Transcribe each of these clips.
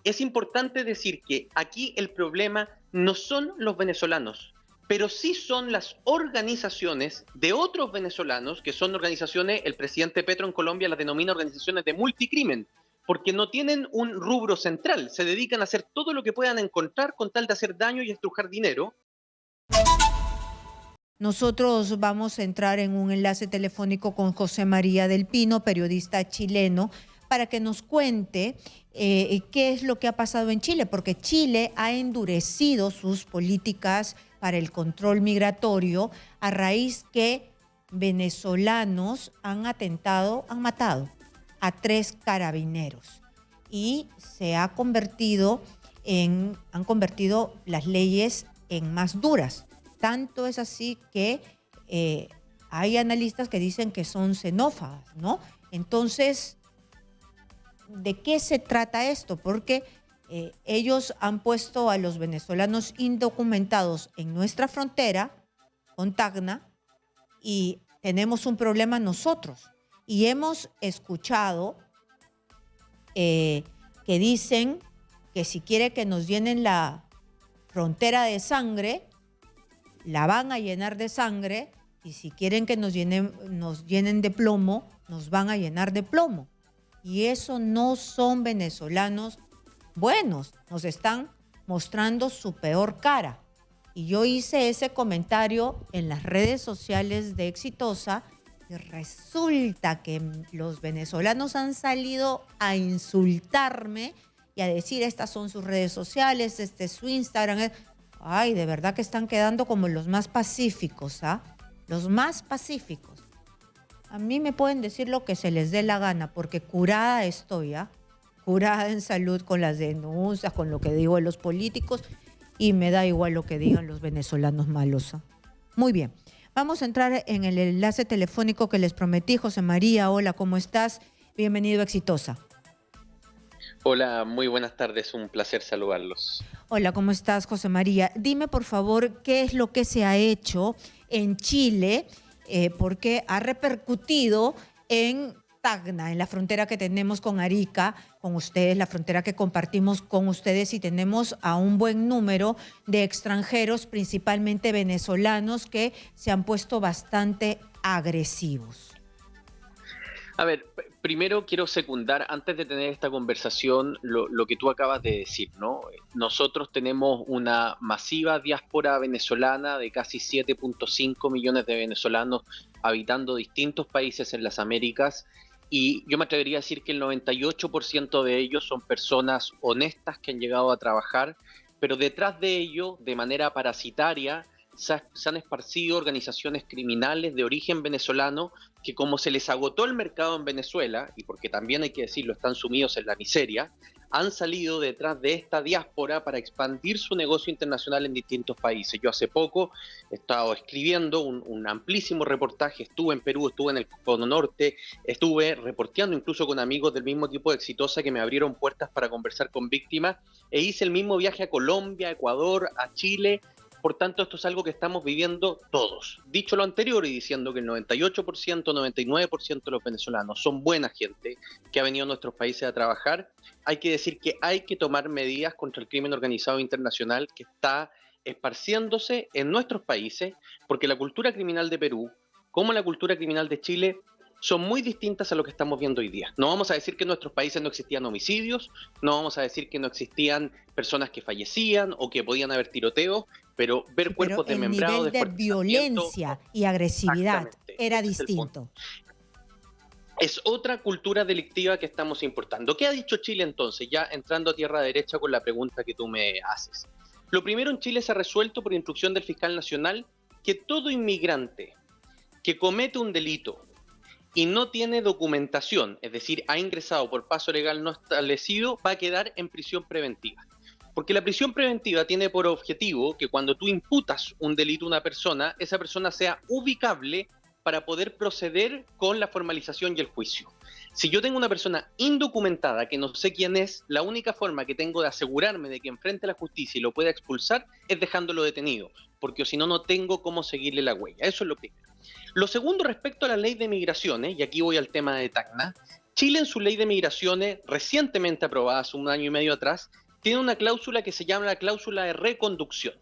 es importante decir que aquí el problema no son los venezolanos, pero sí son las organizaciones de otros venezolanos, que son organizaciones, el presidente Petro en Colombia las denomina organizaciones de multicrimen, porque no tienen un rubro central, se dedican a hacer todo lo que puedan encontrar con tal de hacer daño y estrujar dinero. Nosotros vamos a entrar en un enlace telefónico con José María del Pino, periodista chileno, para que nos cuente qué es lo que ha pasado en Chile, porque Chile ha endurecido sus políticas para el control migratorio a raíz que venezolanos han matado a 3 carabineros y han convertido las leyes en más duras. Tanto es así que hay analistas que dicen que son xenófobas, ¿no? Entonces, ¿de qué se trata esto? Porque ellos han puesto a los venezolanos indocumentados en nuestra frontera con Tacna y tenemos un problema nosotros. Y hemos escuchado que dicen que si quiere que nos llenen la frontera de sangre, la van a llenar de sangre, y si quieren que nos llenen de plomo, nos van a llenar de plomo. Y eso no son venezolanos buenos, nos están mostrando su peor cara. Y yo hice ese comentario en las redes sociales de Exitosa y resulta que los venezolanos han salido a insultarme y a decir, estas son sus redes sociales, este es su Instagram. Ay, de verdad que están quedando como los más pacíficos, ¿ah? Los más pacíficos. A mí me pueden decir lo que se les dé la gana, porque curada estoy, ¿ah? Curada en salud con las denuncias, con lo que digo de los políticos, y me da igual lo que digan los venezolanos malos, ¿ah? Muy bien, vamos a entrar en el enlace telefónico que les prometí. José María, hola, ¿cómo estás? Bienvenido a Exitosa. Hola, muy buenas tardes, un placer saludarlos. Hola, ¿cómo estás, José María? Dime, por favor, qué es lo que se ha hecho en Chile, porque ha repercutido en Tacna, en la frontera que tenemos con Arica, con ustedes, la frontera que compartimos con ustedes, y tenemos a un buen número de extranjeros, principalmente venezolanos, que se han puesto bastante agresivos. A ver, primero quiero secundar, antes de tener esta conversación, lo que tú acabas de decir, ¿no? Nosotros tenemos una masiva diáspora venezolana de casi 7.5 millones de venezolanos habitando distintos países en las Américas, y yo me atrevería a decir que el 98% de ellos son personas honestas que han llegado a trabajar, pero detrás de ello, de manera parasitaria, se han esparcido organizaciones criminales de origen venezolano que, como se les agotó el mercado en Venezuela, y porque también hay que decirlo, están sumidos en la miseria, han salido detrás de esta diáspora para expandir su negocio internacional en distintos países. Yo hace poco he estado escribiendo un amplísimo reportaje, estuve en Perú, estuve en el Cono Norte, estuve reporteando incluso con amigos del mismo tipo de Exitosa que me abrieron puertas para conversar con víctimas, e hice el mismo viaje a Colombia, a Ecuador, a Chile. Por tanto, esto es algo que estamos viviendo todos. Dicho lo anterior y diciendo que el 98%, 99% de los venezolanos son buena gente que ha venido a nuestros países a trabajar, hay que decir que hay que tomar medidas contra el crimen organizado internacional que está esparciéndose en nuestros países, porque la cultura criminal de Perú, como la cultura criminal de Chile, son muy distintas a lo que estamos viendo hoy día. No vamos a decir que en nuestros países no existían homicidios, no vamos a decir que no existían personas que fallecían o que podían haber tiroteos, pero ver cuerpos desmembrados, el nivel de violencia y agresividad era distinto. Es otra cultura delictiva que estamos importando. ¿Qué ha dicho Chile entonces? Ya entrando a tierra derecha con la pregunta que tú me haces. Lo primero, en Chile se ha resuelto por instrucción del fiscal nacional que todo inmigrante que comete un delito y no tiene documentación, es decir, ha ingresado por paso legal no establecido, va a quedar en prisión preventiva. Porque la prisión preventiva tiene por objetivo que cuando tú imputas un delito a una persona, esa persona sea ubicable para poder proceder con la formalización y el juicio. Si yo tengo una persona indocumentada que no sé quién es, la única forma que tengo de asegurarme de que enfrente a la justicia y lo pueda expulsar es dejándolo detenido, porque si no, no tengo cómo seguirle la huella. Eso es lo primero. Lo segundo, respecto a la ley de migraciones, y aquí voy al tema de Tacna, Chile en su ley de migraciones, recientemente aprobada hace un año y medio atrás, tiene una cláusula que se llama la cláusula de reconducción.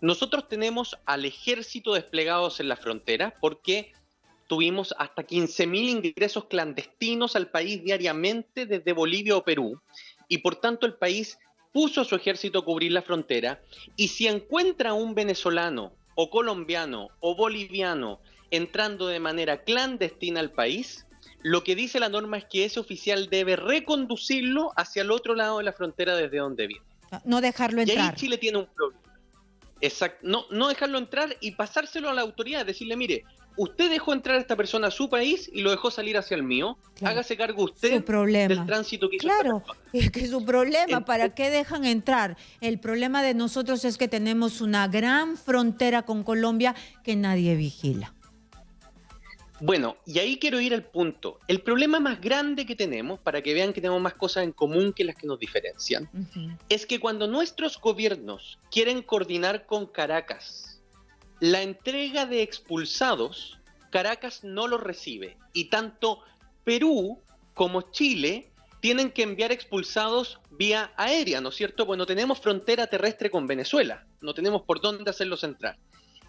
Nosotros tenemos al ejército desplegados en la frontera porque tuvimos hasta 15.000 ingresos clandestinos al país diariamente desde Bolivia o Perú, y por tanto el país puso a su ejército a cubrir la frontera, y si encuentra a un venezolano o colombiano o boliviano entrando de manera clandestina al país, lo que dice la norma es que ese oficial debe reconducirlo hacia el otro lado de la frontera desde donde viene. No dejarlo Y ahí entrar. Chile tiene un problema. Exacto. No dejarlo entrar y pasárselo a la autoridad, decirle, mire, usted dejó entrar a esta persona a su país y lo dejó salir hacia el mío. Claro. Hágase cargo Su usted problema. del tránsito que hizo Claro, esta persona. es que su problema, ¿para Entonces, qué dejan entrar? El problema de nosotros es que tenemos una gran frontera con Colombia que nadie vigila. bueno, y ahí quiero ir al punto. El problema más grande que tenemos, para que vean que tenemos más cosas en común que las que nos diferencian, es que cuando nuestros gobiernos quieren coordinar con Caracas la entrega de expulsados, Caracas no los recibe. Y tanto Perú como Chile tienen que enviar expulsados vía aérea, ¿no es cierto? Pues no tenemos frontera terrestre con Venezuela, no tenemos por dónde hacerlos entrar.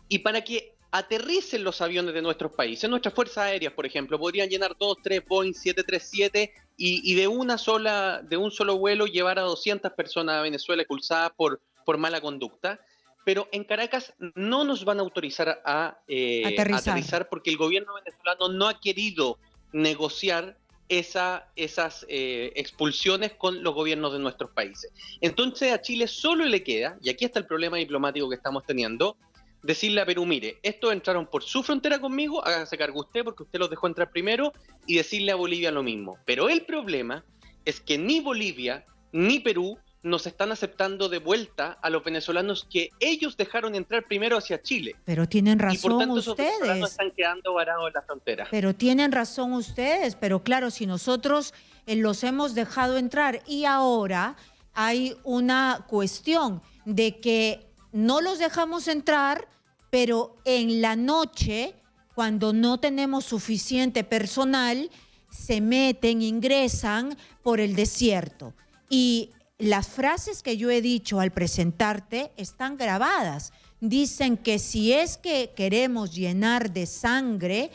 Y para que aterricen los aviones de nuestros países, nuestras fuerzas aéreas, por ejemplo, podrían llenar 2, 3 Boeing 737 y de un solo vuelo llevar a 200 personas a Venezuela expulsadas por mala conducta. Pero en Caracas no nos van a autorizar a aterrizar porque el gobierno venezolano no ha querido negociar esas expulsiones con los gobiernos de nuestros países. Entonces a Chile solo le queda, y aquí está el problema diplomático que estamos teniendo, decirle a Perú, mire, estos entraron por su frontera conmigo, hágase cargo usted porque usted los dejó entrar primero, y decirle a Bolivia lo mismo. Pero el problema es que ni Bolivia ni Perú nos están aceptando de vuelta a los venezolanos que ellos dejaron entrar primero hacia Chile. Pero tienen razón y por tanto, esos venezolanos ustedes. están quedando varados en la frontera. Pero tienen razón ustedes. Pero claro, si nosotros los hemos dejado entrar y ahora hay una cuestión de que no los dejamos entrar, pero en la noche, cuando no tenemos suficiente personal, se meten, ingresan por el desierto. Y las frases que yo he dicho al presentarte están grabadas. Dicen que si es que queremos llenar de sangre,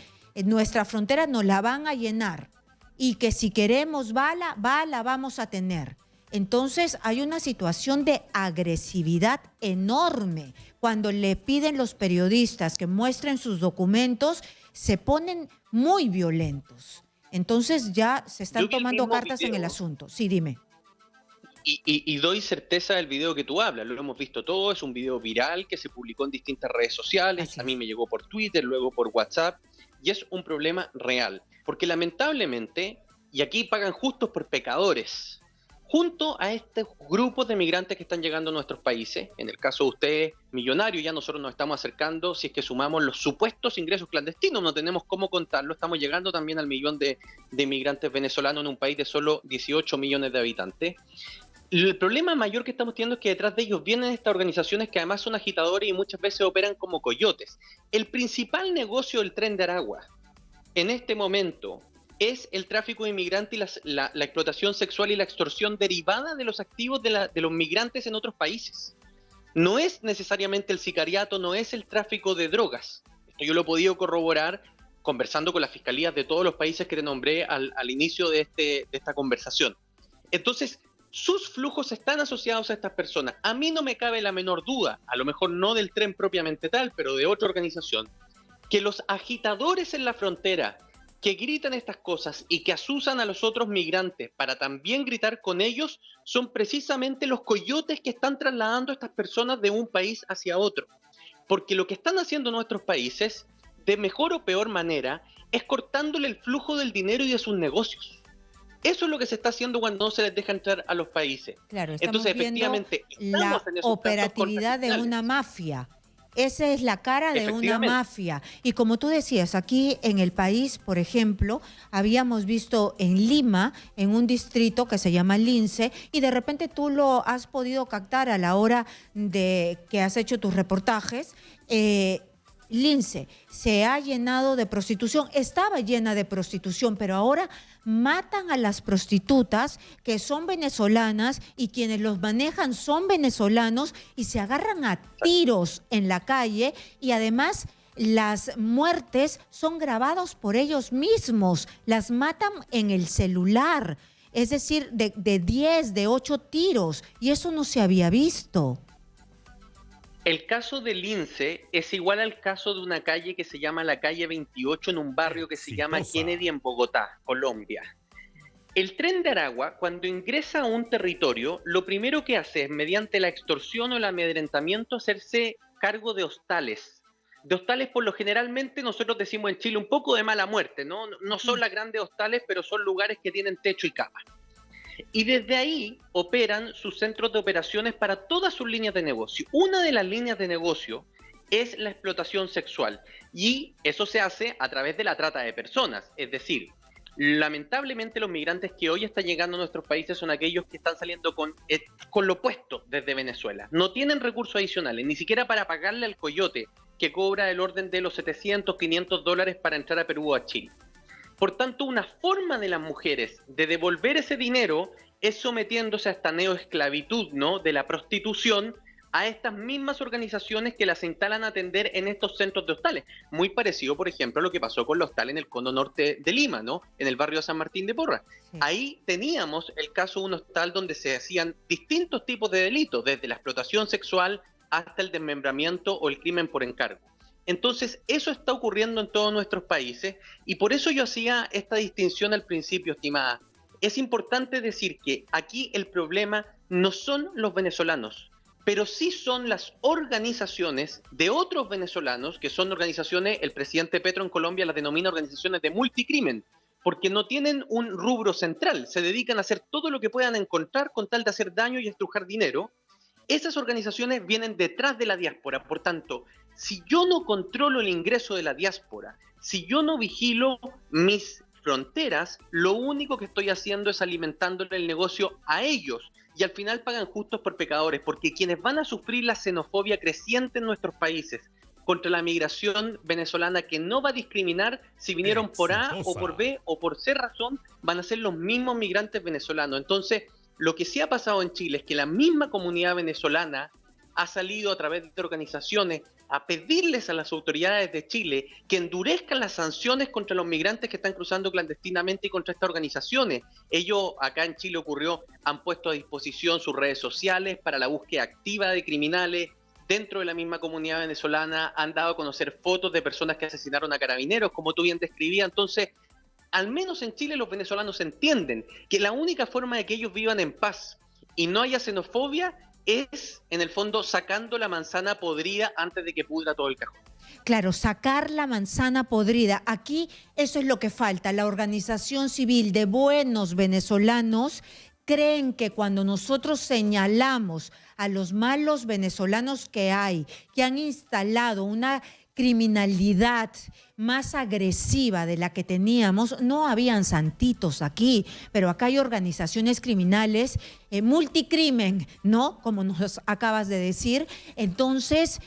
nuestra frontera nos la van a llenar. Y que si queremos bala, bala vamos a tener. Entonces hay una situación de agresividad enorme. Cuando le piden los periodistas que muestren sus documentos, se ponen muy violentos. Entonces ya se están tomando cartas en el asunto. Sí, dime. Y doy certeza del video que tú hablas, lo hemos visto todo, es un video viral que se publicó en distintas redes sociales, a mí me llegó por Twitter, luego por WhatsApp, y es un problema real, porque lamentablemente, y aquí pagan justos por pecadores, junto a estos grupos de migrantes que están llegando a nuestros países, en el caso de ustedes, millonarios, ya nosotros nos estamos acercando, si es que sumamos los supuestos ingresos clandestinos, no tenemos cómo contarlo, estamos llegando también al millón de migrantes venezolanos en un país de solo 18 millones de habitantes. El problema mayor que estamos teniendo es que detrás de ellos vienen estas organizaciones que además son agitadores y muchas veces operan como coyotes. El principal negocio del Tren de Aragua en este momento es el tráfico de inmigrantes y la explotación sexual y la extorsión derivada de los activos de los migrantes en otros países. No es necesariamente el sicariato, no es el tráfico de drogas. Esto yo lo he podido corroborar conversando con las fiscalías de todos los países que te nombré al inicio de esta conversación. Entonces, sus flujos están asociados a estas personas. A mí no me cabe la menor duda, a lo mejor no del tren propiamente tal, pero de otra organización, que los agitadores en la frontera que gritan estas cosas y que asusan a los otros migrantes para también gritar con ellos son precisamente los coyotes que están trasladando a estas personas de un país hacia otro. Porque lo que están haciendo nuestros países, de mejor o peor manera, es cortándole el flujo del dinero y de sus negocios. Eso es lo que se está haciendo cuando no se les deja entrar a los países. Claro, estamos entonces, viendo efectivamente, la operatividad de una mafia. Esa es la cara de una mafia. Y como tú decías, aquí en el país, por ejemplo, habíamos visto en Lima, en un distrito que se llama Lince, y de repente tú lo has podido captar a la hora de que has hecho tus reportajes, Lince se ha llenado de prostitución, estaba llena de prostitución, pero ahora matan a las prostitutas que son venezolanas y quienes los manejan son venezolanos y se agarran a tiros en la calle y además las muertes son grabadas por ellos mismos, las matan en el celular, es decir, de 10, de 8 tiros y eso no se había visto. El caso de Lince es igual al caso de una calle que se llama la calle 28 en un barrio que se llama Kennedy en Bogotá, Colombia. El Tren de Aragua, cuando ingresa a un territorio, lo primero que hace es, mediante la extorsión o el amedrentamiento, hacerse cargo de hostales. De hostales, por lo generalmente, nosotros decimos en Chile, un poco de mala muerte, ¿no? No son las grandes hostales, pero son lugares que tienen techo y cama. Y desde ahí operan sus centros de operaciones para todas sus líneas de negocio. Una de las líneas de negocio es la explotación sexual y eso se hace a través de la trata de personas. Es decir, lamentablemente los migrantes que hoy están llegando a nuestros países son aquellos que están saliendo con lo opuesto desde Venezuela. No tienen recursos adicionales, ni siquiera para pagarle al coyote que cobra el orden de los 700, 500 dólares para entrar a Perú o a Chile. Por tanto, una forma de las mujeres de devolver ese dinero es sometiéndose a esta neoesclavitud, ¿no?, de la prostitución a estas mismas organizaciones que las instalan a atender en estos centros de hostales. Muy parecido, por ejemplo, a lo que pasó con los hostales en el cono norte de Lima, ¿no?, en el barrio de San Martín de Porras. Sí. Ahí teníamos el caso de un hostal donde se hacían distintos tipos de delitos, desde la explotación sexual hasta el desmembramiento o el crimen por encargo. Entonces, eso está ocurriendo en todos nuestros países y por eso yo hacía esta distinción al principio, estimada. Es importante decir que aquí el problema no son los venezolanos, pero sí son las organizaciones de otros venezolanos, que son organizaciones, el presidente Petro en Colombia las denomina organizaciones de multicrimen, porque no tienen un rubro central, se dedican a hacer todo lo que puedan encontrar con tal de hacer daño y estrujar dinero. Esas organizaciones vienen detrás de la diáspora, por tanto, si yo no controlo el ingreso de la diáspora, si yo no vigilo mis fronteras, lo único que estoy haciendo es alimentándole el negocio a ellos y al final pagan justos por pecadores, porque quienes van a sufrir la xenofobia creciente en nuestros países contra la migración venezolana que no va a discriminar si vinieron por A o por B o por C razón, van a ser los mismos migrantes venezolanos. Entonces, lo que sí ha pasado en Chile es que la misma comunidad venezolana ha salido a través de organizaciones a pedirles a las autoridades de Chile que endurezcan las sanciones contra los migrantes que están cruzando clandestinamente y contra estas organizaciones. Ellos, acá en Chile ocurrió, han puesto a disposición sus redes sociales para la búsqueda activa de criminales dentro de la misma comunidad venezolana, han dado a conocer fotos de personas que asesinaron a carabineros, como tú bien describías. Entonces, al menos en Chile los venezolanos entienden que la única forma de que ellos vivan en paz y no haya xenofobia es, en el fondo, sacando la manzana podrida antes de que pudra todo el cajón. Claro, sacar la manzana podrida. Aquí eso es lo que falta. La organización civil de buenos venezolanos creen que cuando nosotros señalamos a los malos venezolanos que hay, que han instalado una criminalidad más agresiva de la que teníamos, no habían santitos aquí, pero acá hay organizaciones criminales, multicrimen, ¿no? Como nos acabas de decir. Entonces,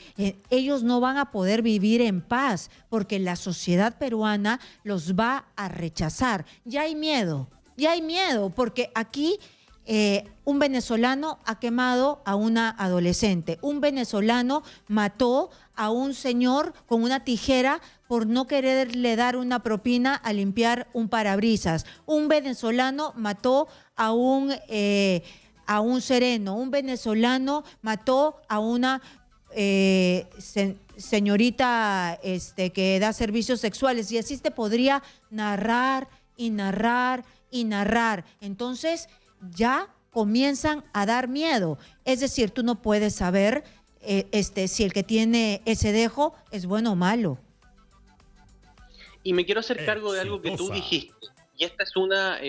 ellos no van a poder vivir en paz porque la sociedad peruana los va a rechazar. Ya hay miedo porque aquí un venezolano ha quemado a una adolescente, un venezolano mató a un señor con una tijera por no quererle dar una propina a limpiar un parabrisas. Un venezolano mató a un sereno. Un venezolano mató a una señorita que da servicios sexuales. Y así te podría narrar y narrar y narrar. Entonces ya comienzan a dar miedo. Es decir, tú no puedes saber si el que tiene ese dejo es bueno o malo. Y me quiero hacer cargo de algo que tú dijiste. Y esta es una,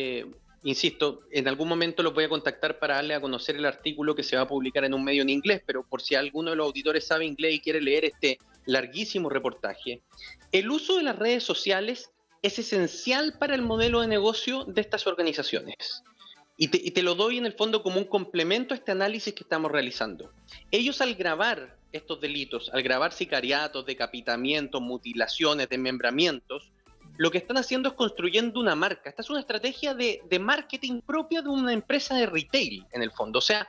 insisto, en algún momento los voy a contactar para darle a conocer el artículo que se va a publicar en un medio en inglés, pero por si alguno de los auditores sabe inglés y quiere leer este larguísimo reportaje. El uso de las redes sociales es esencial para el modelo de negocio de estas organizaciones. Y te lo doy en el fondo como un complemento a este análisis que estamos realizando. Ellos al grabar estos delitos, al grabar sicariatos, decapitamientos, mutilaciones, desmembramientos, lo que están haciendo es construyendo una marca. Esta es una estrategia de marketing propia de una empresa de retail, en el fondo. O sea,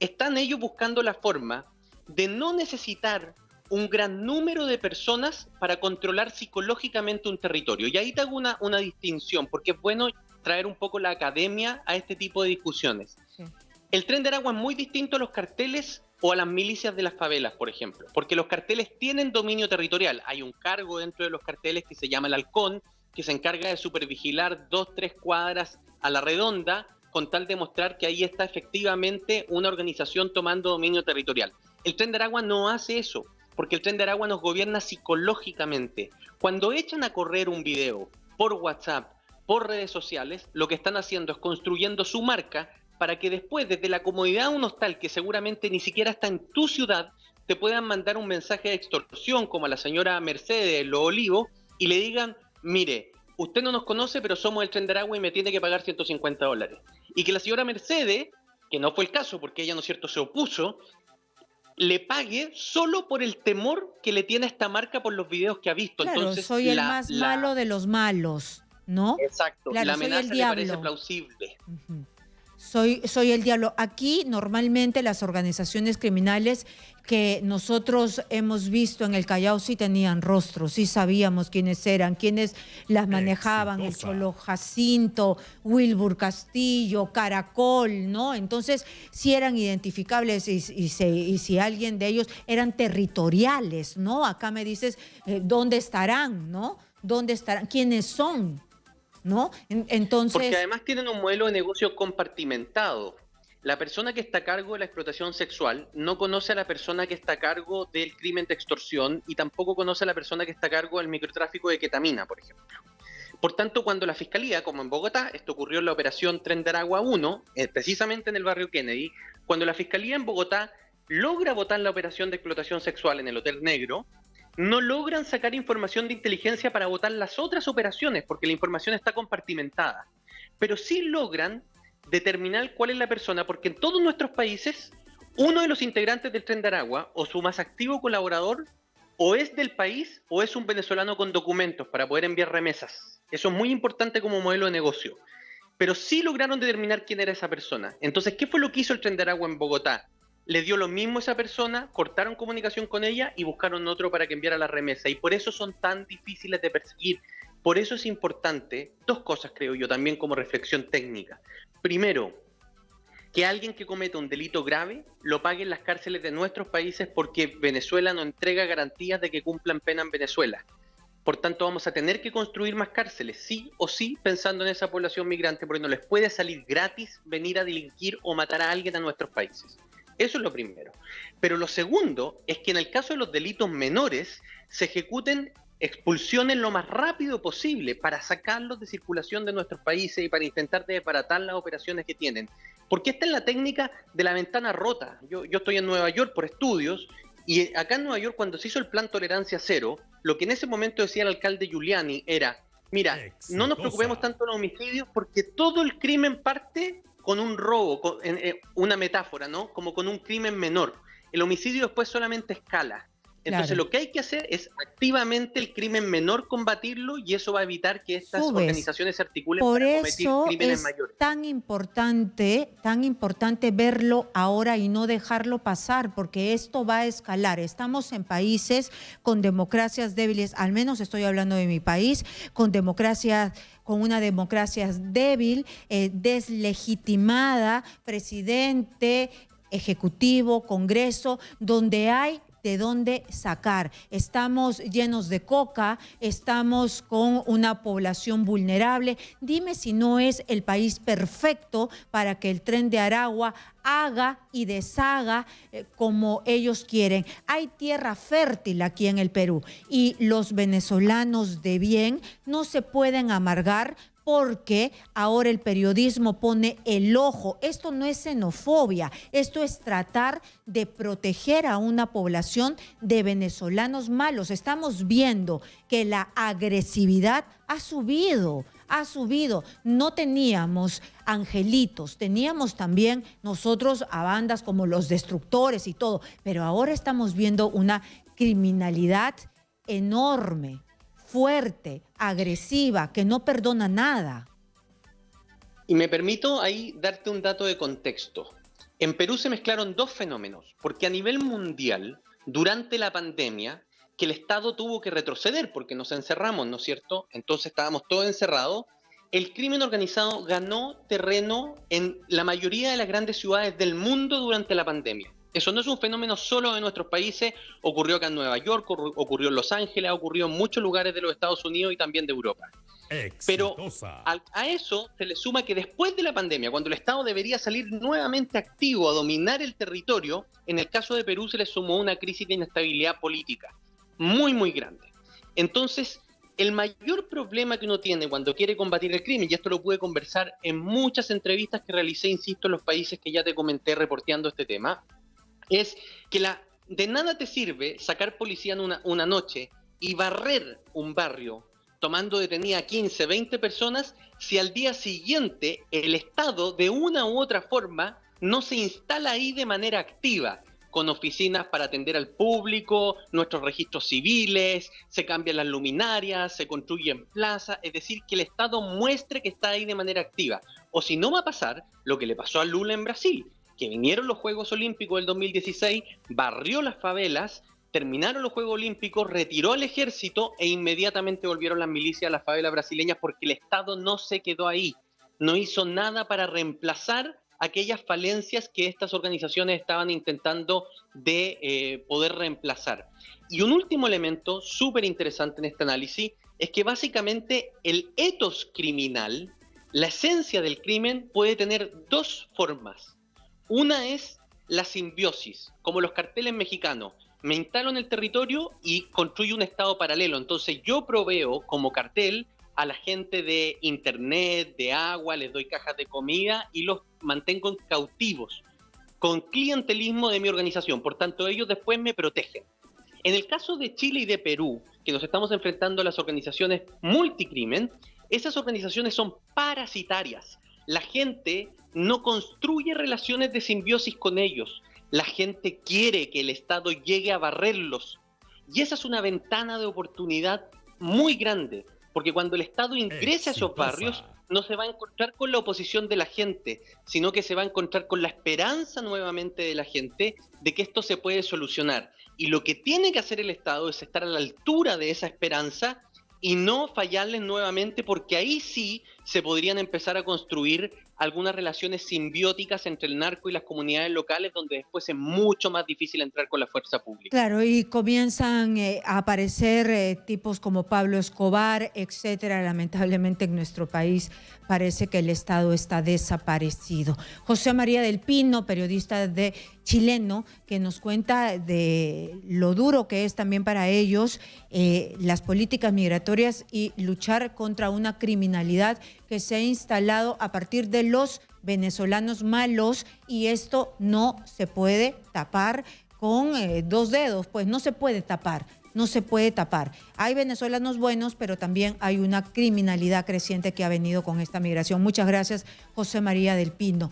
están ellos buscando la forma de no necesitar un gran número de personas para controlar psicológicamente un territorio. Y ahí te hago una distinción, porque es bueno traer un poco la academia a este tipo de discusiones. Sí. El Tren de Aragua es muy distinto a los carteles o a las milicias de las favelas, por ejemplo, porque los carteles tienen dominio territorial. Hay un cargo dentro de los carteles que se llama el halcón, que se encarga de supervigilar 2-3 cuadras a la redonda, con tal de mostrar que ahí está efectivamente una organización tomando dominio territorial. El Tren de Aragua no hace eso, porque el Tren de Aragua nos gobierna psicológicamente. Cuando echan a correr un video por WhatsApp, por redes sociales, lo que están haciendo es construyendo su marca para que después, desde la comodidad de un hostal que seguramente ni siquiera está en tu ciudad, te puedan mandar un mensaje de extorsión como a la señora Mercedes de Los Olivos y le digan, mire, usted no nos conoce, pero somos el Tren de Aragua y me tiene que pagar $150. Y que la señora Mercedes, que no fue el caso porque ella, ¿no es cierto?, se opuso, le pague solo por el temor que le tiene a esta marca por los videos que ha visto. Claro, entonces soy el más malo de los malos, ¿no? Exacto, claro, la amenaza le parece plausible. Soy el diablo. Aquí normalmente las organizaciones criminales que nosotros hemos visto en el Callao sí tenían rostro, sí sabíamos quiénes eran, quiénes las manejaban, el Cholo Jacinto, Wilbur Castillo, Caracol, ¿no? Entonces sí eran identificables y si alguien de ellos eran territoriales, ¿no? Acá me dices, ¿dónde estarán, no? ¿Dónde estarán? ¿Quiénes son? ¿No? Entonces, porque además tienen un modelo de negocio compartimentado. La persona que está a cargo de la explotación sexual no conoce a la persona que está a cargo del crimen de extorsión y tampoco conoce a la persona que está a cargo del microtráfico de ketamina, por ejemplo. Por tanto, cuando la Fiscalía, como en Bogotá, esto ocurrió en la operación Tren de Aragua 1, precisamente en el barrio Kennedy, cuando la Fiscalía en Bogotá logra botar la operación de explotación sexual en el Hotel Negro, no logran sacar información de inteligencia para votar las otras operaciones, porque la información está compartimentada. Pero sí logran determinar cuál es la persona, porque en todos nuestros países, uno de los integrantes del Tren de Aragua, o su más activo colaborador, o es del país, o es un venezolano con documentos para poder enviar remesas. Eso es muy importante como modelo de negocio. Pero sí lograron determinar quién era esa persona. Entonces, ¿qué fue lo que hizo el Tren de Aragua en Bogotá? Le dio lo mismo a esa persona, cortaron comunicación con ella y buscaron otro para que enviara la remesa. Y por eso son tan difíciles de perseguir. Por eso es importante, dos cosas creo yo también como reflexión técnica. Primero, que alguien que cometa un delito grave lo pague en las cárceles de nuestros países porque Venezuela no entrega garantías de que cumplan pena en Venezuela. Por tanto, vamos a tener que construir más cárceles, sí o sí, pensando en esa población migrante, porque no les puede salir gratis venir a delinquir o matar a alguien a nuestros países. Eso es lo primero. Pero lo segundo es que en el caso de los delitos menores se ejecuten expulsiones lo más rápido posible para sacarlos de circulación de nuestros países y para intentar desbaratar las operaciones que tienen. Porque esta es la técnica de la ventana rota. Yo estoy en Nueva York por estudios y acá en Nueva York cuando se hizo el plan Tolerancia Cero, lo que en ese momento decía el alcalde Giuliani era, mira, no nos preocupemos tanto de los homicidios porque todo el crimen parte con un robo, una metáfora, ¿no? Como con un crimen menor. El homicidio después solamente escala. Entonces lo que hay que hacer es activamente el crimen menor combatirlo y eso va a evitar que estas organizaciones se articulen para cometer crímenes mayores. Tan importante verlo ahora y no dejarlo pasar, porque esto va a escalar. Estamos en países con democracias débiles, al menos estoy hablando de mi país, con una democracia débil, deslegitimada, presidente, ejecutivo, Congreso, donde hay de dónde sacar. Estamos llenos de coca, estamos con una población vulnerable. Dime si no es el país perfecto para que el Tren de Aragua haga y deshaga como ellos quieren. Hay tierra fértil aquí en el Perú y los venezolanos de bien no se pueden amargar porque ahora el periodismo pone el ojo. Esto no es xenofobia, esto es tratar de proteger a una población de venezolanos malos. Estamos viendo que la agresividad ha subido ha subido. No teníamos angelitos, teníamos también nosotros a bandas como los destructores y todo, pero ahora estamos viendo una criminalidad enorme, fuerte, agresiva, que no perdona nada. Y me permito ahí darte un dato de contexto. En Perú se mezclaron dos fenómenos, porque a nivel mundial, durante la pandemia, que el Estado tuvo que retroceder porque nos encerramos, ¿no es cierto? Entonces estábamos todos encerrados. El crimen organizado ganó terreno en la mayoría de las grandes ciudades del mundo durante la pandemia. Eso no es un fenómeno solo de nuestros países, ocurrió acá en Nueva York, ocurrió en Los Ángeles, ocurrió en muchos lugares de los Estados Unidos y también de Europa. Pero a eso se le suma que después de la pandemia, cuando el Estado debería salir nuevamente activo a dominar el territorio, en el caso de Perú se le sumó una crisis de inestabilidad política muy, muy grande. Entonces, el mayor problema que uno tiene cuando quiere combatir el crimen, y esto lo pude conversar en muchas entrevistas que realicé, insisto, en los países que ya te comenté reporteando este tema, es que de nada te sirve sacar policía en una noche y barrer un barrio tomando detenida a 15, 20 personas si al día siguiente el Estado de una u otra forma no se instala ahí de manera activa, con oficinas para atender al público, nuestros registros civiles, se cambian las luminarias, se construyen plazas, es decir, que el Estado muestre que está ahí de manera activa. O si no va a pasar lo que le pasó a Lula en Brasil, que vinieron los Juegos Olímpicos del 2016, barrió las favelas, terminaron los Juegos Olímpicos, retiró al ejército e inmediatamente volvieron las milicias a las favelas brasileñas porque el Estado no se quedó ahí, no hizo nada para reemplazar aquellas falencias que estas organizaciones estaban intentando de poder reemplazar. Y un último elemento súper interesante en este análisis es que básicamente el etos criminal, la esencia del crimen, puede tener dos formas. Una es la simbiosis, como los carteles mexicanos. Me instalo en el territorio y construyo un estado paralelo. Entonces yo proveo como cartel a la gente de internet, de agua, les doy cajas de comida y los mantengo cautivos, con clientelismo de mi organización. Por tanto, ellos después me protegen. En el caso de Chile y de Perú, que nos estamos enfrentando a las organizaciones multicrimen, esas organizaciones son parasitarias. La gente no construye relaciones de simbiosis con ellos. La gente quiere que el Estado llegue a barrerlos. Y esa es una ventana de oportunidad muy grande, porque cuando el Estado ingrese a esos barrios, no se va a encontrar con la oposición de la gente, sino que se va a encontrar con la esperanza nuevamente de la gente de que esto se puede solucionar. Y lo que tiene que hacer el Estado es estar a la altura de esa esperanza y no fallarles nuevamente, porque ahí sí se podrían empezar a construir algunas relaciones simbióticas entre el narco y las comunidades locales, donde después es mucho más difícil entrar con la fuerza pública. Claro, y comienzan a aparecer tipos como Pablo Escobar, etcétera. Lamentablemente en nuestro país parece que el Estado está desaparecido. José María del Pino, periodista chileno, que nos cuenta de lo duro que es también para ellos las políticas migratorias y luchar contra una criminalidad que se ha instalado a partir de los venezolanos malos, y esto no se puede tapar con dos dedos, pues no se puede tapar. No se puede tapar. Hay venezolanos buenos, pero también hay una criminalidad creciente que ha venido con esta migración. Muchas gracias, José María del Pino.